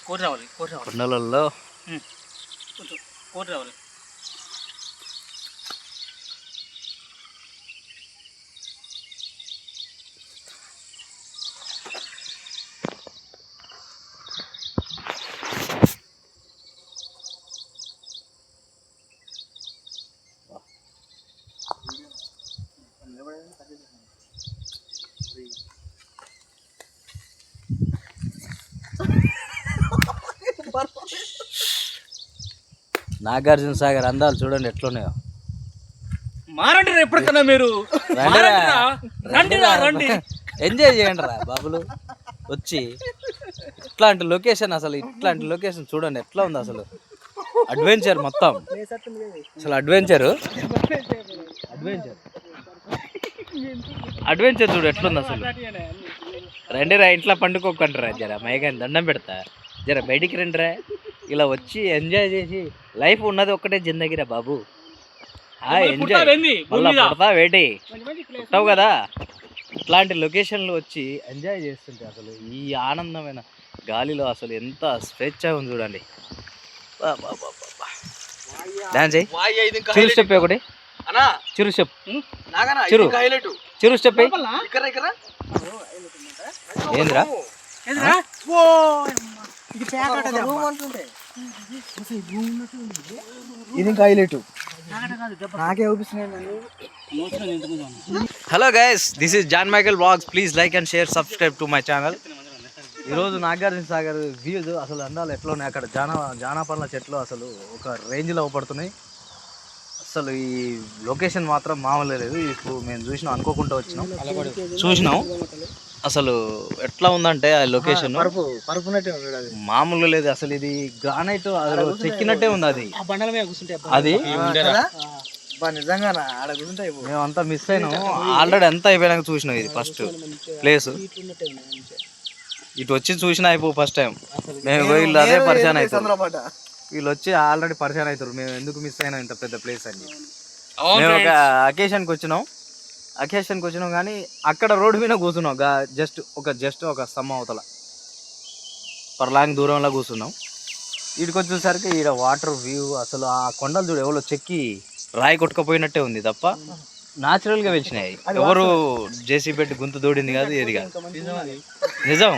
కోటి రావాలి కొండలలో కొంచెం కోటి రావాలి. నాగార్జున సాగర్ అందాలు చూడండి ఎట్లున్నాయో. మారండి ఎప్పటికన్నా మీరు రండి. ఎంజాయ్ చేయండి రా బాబులు వచ్చి. ఇట్లాంటి లొకేషన్ అసలు ఇట్లాంటి లొకేషన్ చూడండి ఎట్లా ఉంది అసలు. అడ్వెంచర్ మొత్తం అసలు అడ్వెంచర్ చూడు ఎట్లుంది అసలు. రండి రా ఇంట్లో పండుకోకండి రా, జర మైగాని దండం పెడతా, జర బయటికి రండి రా. ఇలా వచ్చి ఎంజాయ్ చేసి లైఫ్ ఉన్నది ఒక్కటే జిందగీరా బాబు. ఎంజాయ్ మళ్ళీ పడతా వేటి పుట్టావు కదా. ఇట్లాంటి లొకేషన్లు వచ్చి ఎంజాయ్ చేస్తుంటే అసలు ఈ ఆనందమైన గాలిలో అసలు ఎంత స్వేచ్ఛగా ఉంది చూడండి. డాన్స్ చిరు స్టెప్ ఒకటి, చిరు స్టెప్, చిరు స్టెప్ ఏంద్రా ఇది ఇంకా హైలైట్ నాకే చూపిస్తున్నాయి. Hello guys, this is John Michael vlogs. Please like and share, subscribe to my channel. ఈరోజు నాగార్జున సాగర్ వ్యూస్ అసలు అందాలు ఎట్లా ఉన్నాయి. అక్కడ జానపండ్ల చెట్లు అసలు ఒక రేంజ్లో అవపడుతున్నాయి. అసలు ఈ లొకేషన్ మాత్రం మామూలు లేదు. ఇప్పుడు మేము చూసినాం, అనుకోకుండా చూసినాం. అసలు ఎట్లా ఉందంటే ఆ లొకేషన్ మామూలు లేదు అసలు. ఇది గ్రానైట్ చెక్కినట్టే ఉంది. అది మేమంతా మిస్ అయినాం. ఆల్రెడీ ఎంత అయిపోయినాక చూసినాం. ఇది ఫస్ట్ ప్లేస్. ఇటు వచ్చి చూసినా అయిపో ఫస్ట్ టైం. మేము వీళ్ళు అదే పరిచయం అవుతారు. వీళ్ళు వచ్చి ఆల్రెడీ పరిచయం అవుతారు. మేము ఎందుకు మిస్ అయినాం ఇంత పెద్ద ప్లేస్ అని. మేము ఒక అకేషన్కి వచ్చినాం కానీ అక్కడ రోడ్డు మీద కూర్చున్నాం. జస్ట్ ఒక స్తంభం అవతల పర్లాంగ్ దూరంలో కూర్చున్నాం. వీడికి వచ్చేసరికి ఈడ వాటర్ వ్యూ అసలు ఆ కొండలు చూడు ఎవరో చెక్కి రాయి కొట్టుకపోయినట్టే ఉంది తప్ప న్యాచురల్గా వెలిచినాయి. ఎవరు జేసీ పెట్టి గుంత దూడింది కాదు, ఏది కాదు, నిజం.